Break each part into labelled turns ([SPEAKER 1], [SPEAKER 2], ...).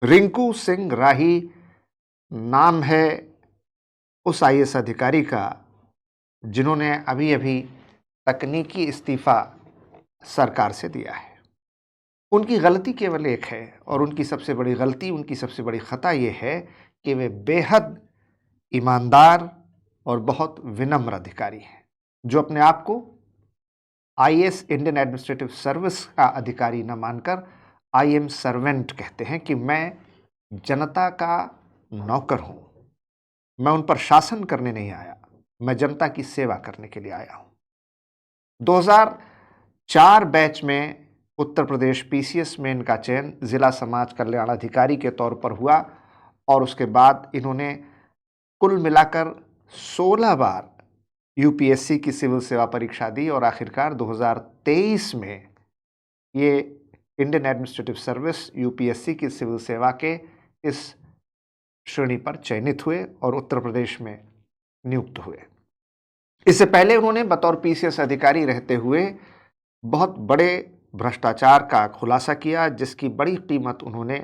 [SPEAKER 1] रिंकू सिंह राही नाम है उस आईएएस अधिकारी का जिन्होंने अभी-अभी तकनीकी इस्तीफ़ा सरकार से दिया है। उनकी गलती केवल एक है और उनकी सबसे बड़ी गलती, उनकी सबसे बड़ी ख़ता ये है कि वे बेहद ईमानदार और बहुत विनम्र अधिकारी हैं, जो अपने आप को आईएएस इंडियन एडमिनिस्ट्रेटिव सर्विस का अधिकारी न मानकर आई एम सर्वेंट कहते हैं कि मैं जनता का नौकर हूँ। मैं उन पर शासन करने नहीं आया, मैं जनता की सेवा करने के लिए आया हूँ। 2004 बैच में उत्तर प्रदेश पीसीएस में इनका चयन जिला समाज कल्याण अधिकारी के तौर पर हुआ और उसके बाद इन्होंने कुल मिलाकर 16 बार यूपीएससी की सिविल सेवा परीक्षा दी और आखिरकार 2023 में ये इंडियन एडमिनिस्ट्रेटिव सर्विस यूपीएससी की सिविल सेवा के इस श्रेणी पर चयनित हुए और उत्तर प्रदेश में नियुक्त हुए। इससे पहले उन्होंने बतौर पीसीएस अधिकारी रहते हुए बहुत बड़े भ्रष्टाचार का खुलासा किया, जिसकी बड़ी कीमत उन्होंने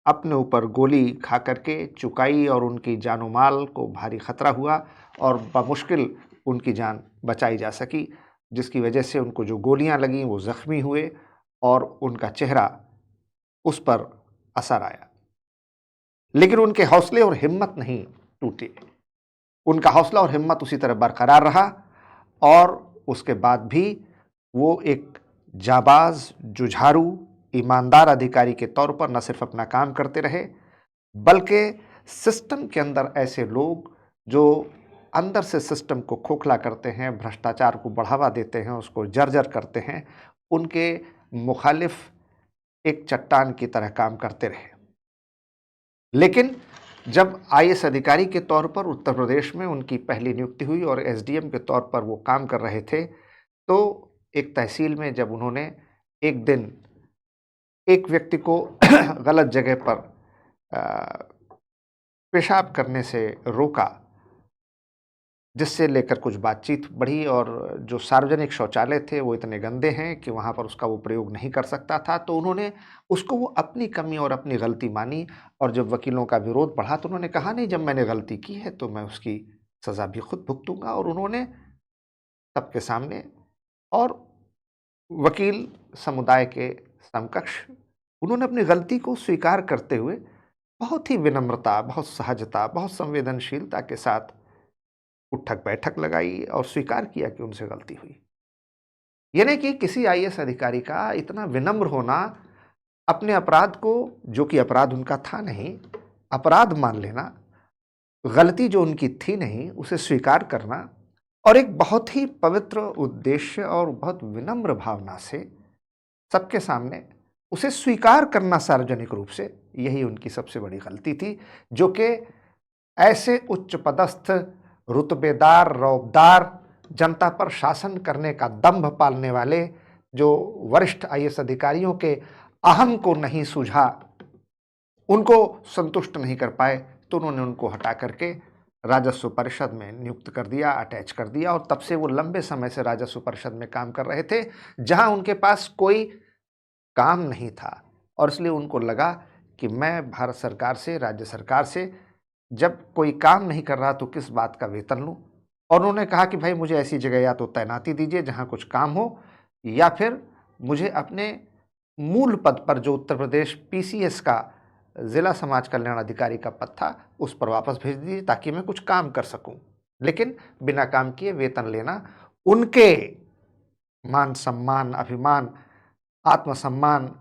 [SPEAKER 1] अपने ऊपर गोली खा करके चुकाई और उनकी जानो माल को भारी खतरा हुआ और बमुश्किल उनकी जान बचाई जा सकी, जिसकी वजह से उनको जो गोलियां लगीं वो जख्मी हुए और उनका चेहरा उस पर असर आया। लेकिन उनके हौसले और हिम्मत नहीं टूटे। उनका हौसला और हिम्मत उसी तरह बरकरार रहा और उसके बाद भी वो एक जाबाज, जुझारू, ईमानदार अधिकारी के तौर पर न सिर्फ अपना काम करते रहे, बल्कि सिस्टम के अंदर ऐसे लोग जो अंदर से सिस्टम को खोखला करते हैं, भ्रष्टाचार को बढ़ावा देते हैं, उसको जर्जर करते हैं, उनके मुखालिफ एक चट्टान की तरह काम करते रहे। लेकिन जब आईएएस अधिकारी के तौर पर उत्तर प्रदेश में उनकी पहली नियुक्ति हुई और एसडीएम के तौर पर वो काम कर रहे थे, तो एक तहसील में जब उन्होंने एक दिन एक व्यक्ति को गलत जगह पर पेशाब करने से रोका, जिससे लेकर कुछ बातचीत बढ़ी और जो सार्वजनिक शौचालय थे वो इतने गंदे हैं कि वहाँ पर उसका वो प्रयोग नहीं कर सकता था, तो उन्होंने उसको वो अपनी कमी और अपनी गलती मानी और जब वकीलों का विरोध बढ़ा तो उन्होंने कहा नहीं, जब मैंने गलती की है तो मैं उसकी सज़ा भी खुद भुगतूंगा। और उन्होंने सबके सामने और वकील समुदाय के समकक्ष उन्होंने अपनी गलती को स्वीकार करते हुए बहुत ही विनम्रता, बहुत सहजता, बहुत संवेदनशीलता के साथ उठक-बैठक लगाई और स्वीकार किया कि उनसे गलती हुई। यानी कि किसी आईएएस अधिकारी का इतना विनम्र होना, अपने अपराध को, जो कि अपराध उनका था नहीं, अपराध मान लेना, गलती जो उनकी थी नहीं, उसे स्वीकार करना और एक बहुत ही पवित्र उद्देश्य और बहुत विनम्र भावना से सबके सामने उसे स्वीकार करना सार्वजनिक रूप से, यही उनकी सबसे बड़ी गलती थी, जो कि ऐसे उच्च पदस्थ, रुतबेदार, रौबदार, जनता पर शासन करने का दंभ पालने वाले जो वरिष्ठ आईएएस अधिकारियों के अहम को नहीं सूझा, उनको संतुष्ट नहीं कर पाए, तो उन्होंने उनको हटा करके राजस्व परिषद में नियुक्त कर दिया, अटैच कर दिया और तब से वो लंबे समय से राजस्व परिषद में काम कर रहे थे, जहां उनके पास कोई काम नहीं था और इसलिए उनको लगा कि मैं भारत सरकार से, राज्य सरकार से जब कोई काम नहीं कर रहा तो किस बात का वेतन लूं। और उन्होंने कहा कि भाई मुझे ऐसी जगह या तो तैनाती दीजिए जहां कुछ काम हो, या फिर मुझे अपने मूल पद पर, जो उत्तर प्रदेश पीसीएस का जिला समाज कल्याण अधिकारी का पद था, उस पर वापस भेज दीजिए ताकि मैं कुछ काम कर सकूं। लेकिन बिना काम किए वेतन लेना उनके मान सम्मान, अभिमान, आत्मसम्मान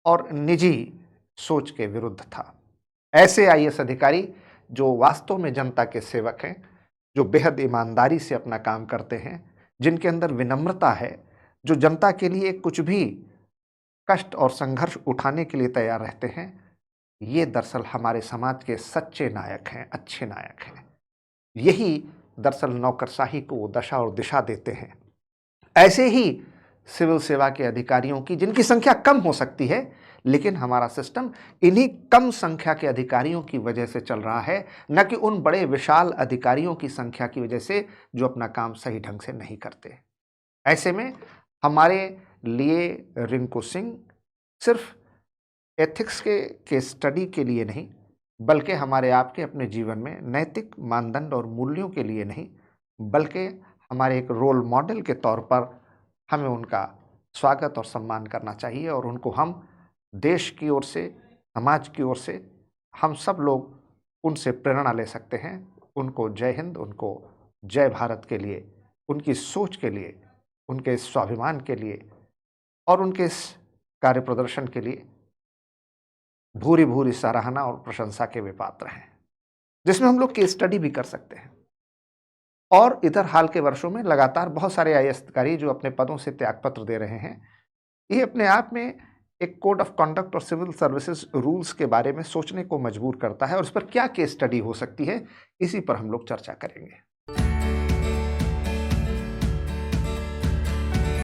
[SPEAKER 1] और निजी सोच के विरुद्ध था। ऐसे आईएएस अधिकारी जो वास्तव में जनता के सेवक हैं, जो बेहद ईमानदारी से अपना काम करते हैं, जिनके अंदर विनम्रता है, जो जनता के लिए कुछ भी कष्ट और संघर्ष उठाने के लिए तैयार रहते हैं, ये दरअसल हमारे समाज के सच्चे नायक हैं, अच्छे नायक हैं। यही दरअसल नौकरशाही को वो दशा और दिशा देते हैं। ऐसे ही सिविल सेवा के अधिकारियों की, जिनकी संख्या कम हो सकती है, लेकिन हमारा सिस्टम इन्हीं कम संख्या के अधिकारियों की वजह से चल रहा है, न कि उन बड़े विशाल अधिकारियों की संख्या की वजह से जो अपना काम सही ढंग से नहीं करते। ऐसे में हमारे लिए रिंकू सिंह सिर्फ एथिक्स के केस स्टडी के लिए नहीं, बल्कि हमारे आपके अपने जीवन में नैतिक मानदंड और मूल्यों के लिए नहीं, बल्कि हमारे एक रोल मॉडल के तौर पर हमें उनका स्वागत और सम्मान करना चाहिए और उनको हम देश की ओर से, समाज की ओर से, हम सब लोग उनसे प्रेरणा ले सकते हैं। उनको जय हिंद, उनको जय भारत के लिए, उनकी सोच के लिए, उनके स्वाभिमान के लिए और उनके इस कार्य प्रदर्शन के लिए भूरी-भूरी सराहना और प्रशंसा के वे पात्र हैं, जिसमें हम लोग केस स्टडी भी कर सकते हैं। और इधर हाल के वर्षों में लगातार बहुत सारे आईएएस अधिकारी जो अपने पदों से त्यागपत्र दे रहे हैं, ये अपने आप में एक कोड ऑफ कंडक्ट और सिविल सर्विसेज रूल्स के बारे में सोचने को मजबूर करता है और उस पर क्या केस स्टडी हो सकती है, इसी पर हम लोग चर्चा करेंगे।